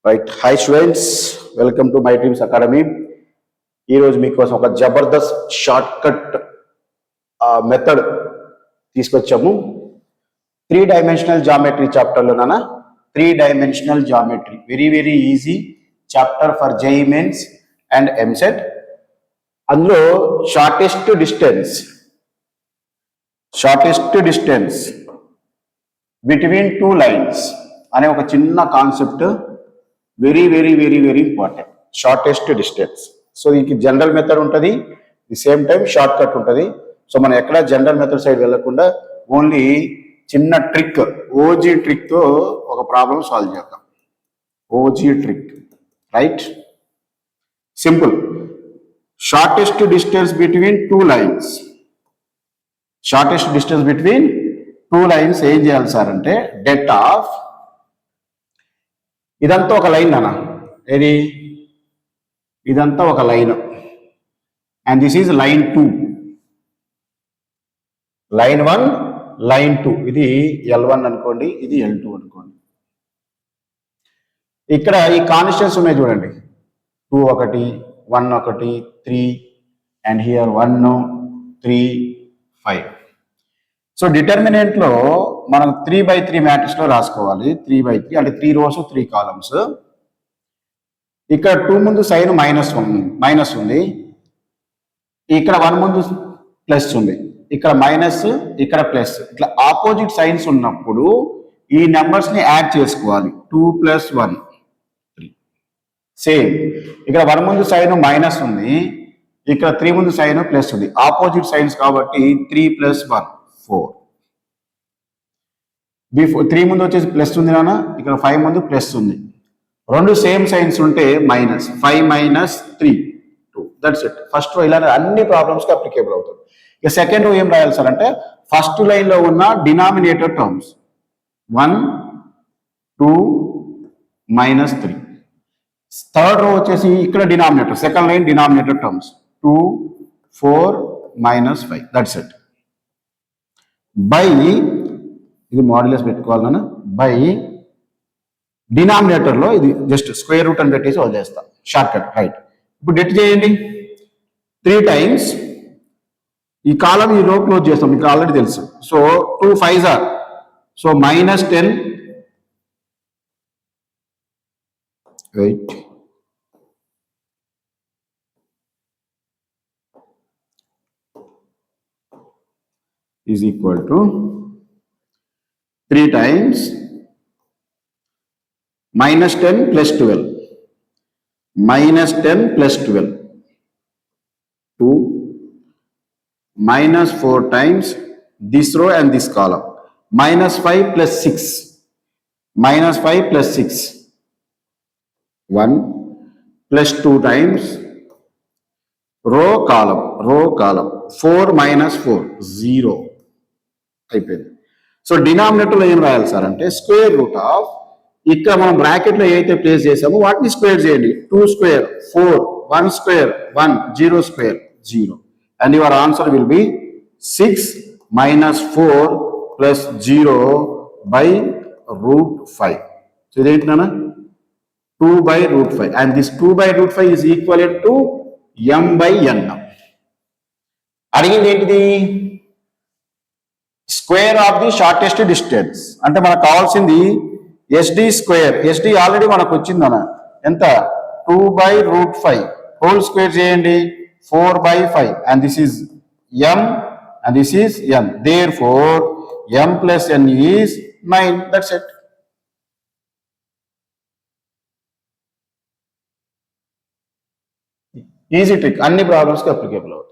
Right. Hi students, welcome to my dreams academy. ఈరోజు మీకోసం ఒక జబర్దస్త్ షార్ట్ కట్ మెథడ్ తీసుకొచ్చాము. 3-dimensional జామెట్రీ చాప్టర్లో నాన్న 3-dimensional geometry very very easy chapter for JEE mains and EAMCET. అందులో shortest distance between two lines అనే ఒక చిన్న concept very very very very important. Shortest distance. So దీనికి జనరల్ మెథడ్ ఉంటుంది, the same time short cut ఉంటుంది. So మనం ఎక్కడ general method side వెళ్ళకుండా ఓన్లీ చిన్న ట్రిక్, ఓజీ ట్రిక్తో ఒక ప్రాబ్లం సాల్వ్ చేద్దాం. OG trick, right? Simple. Shortest distance between two lines. Shortest distance between two lines ఏం చేయాలి సార్ అంటే, డెట్ ఆఫ్ ఇదంతా ఒక లైన్ అన్న, ఏది ఇదంతా ఒక line, and this is line 2, line 1, line 2. ఇది L1 అనుకోండి, ఇది L2 అనుకోండి. ఇక్కడ ఈ కాన్స్టెంట్స్ ఉన్నాయి చూడండి, 2 1 1 1 3 అండ్ హియర్ 1 3 5. సో డిటర్మినెంట్లో మనం 3/3 మ్యాట్రిక్స్లో రాసుకోవాలి. 3/3 అంటే 3 rows 3 columns. ఇక్కడ 2 ముందు సైన్ మైనస్ ఉంది, ఇక్కడ 1 ముందు ప్లస్ ఉంది, ఇక్కడ మైనస్, ఇక్కడ ప్లస్. ఇట్లా ఆపోజిట్ సైన్స్ ఉన్నప్పుడు ఈ నెంబర్స్ని యాడ్ చేసుకోవాలి. 2 + 1 3. సేమ్ ఇక్కడ 1 ముందు సైన్ మైనస్ ఉంది, ఇక్కడ 3 ముందు సైన్ ప్లస్ ఉంది. ఆపోజిట్ సైన్స్ కాబట్టి 3 + 1 4. 3 ముందు వచ్చేసి ప్లస్ ఉంది నాన్న, ఇక్కడ 5 ముందు ప్లస్ ఉంది. రెండు సేమ్ సైన్స్ ఉంటే minus. 5 - 3 2. That's it. First row ఇలా అన్ని ప్రాబ్లమ్స్కి అప్లికేబుల్ అవుతుంది. ఇక సెకండ్ రో ఏం రాయాలి సార్ అంటే, ఫస్ట్ లైన్లో ఉన్న డినామినేటర్ టర్మ్స్ 1 2 -3. థర్డ్ రో వచ్చేసి ఇక్కడ denominator, second line denominator terms 2 4 -5. That's it. By, ఇది మాడ్యులస్ పెట్టుకోవాలన్నా, బై డినామినేటర్లో ఇది జస్ట్ స్క్వేర్ రూట్ అని పెట్టేసి వదిలేస్తాం. Short cut, right? ఇప్పుడు డెట్ చేయండి 3 times. ఈ కాలం ఈ రో క్లోజ్ చేస్తాం, మీకు ఆల్రెడీ తెలుసు. So 2 5s are, so -10 8 is equal to 3 times -10 + 12, -10 + 12 2 -4 times this row and this column, -5 + 6, -5 + 6 1 + 2 times row column 4 - 4 0 అయిపోయింది. సో డినామినేటర్లో ఏం రాయాలి సార్ అంటే, స్క్వేర్ రూట్ ఆఫ్, ఇక్కడ మనం బ్రాకెట్లో ఏదైతే ప్లేస్ చేసామో వాటిని స్క్వేర్ చేయండి. 2 square 4, 1 square 1, 0 square 0, and your answer will be 6 - 4 + 0 /√5. So ఇదేంటి నాన్న, 2/√5, and this 2/√5 is equivalent to m/n. అడిగింది ఏంటిది, square of the shortest distance. అంటే మనకు కావాల్సింది SD స్క్వేర్. SD ఆల్రెడీ మనకు వచ్చిందన్న, ఎంత, 2/√5 హోల్ స్క్వేర్ చేయండి, 4/5, and this is m and this is n. Therefore m + n is 9. That's it. Easy trick, అన్ని ప్రాబ్లమ్స్కి అప్లికేబుల్ అవుతుంది.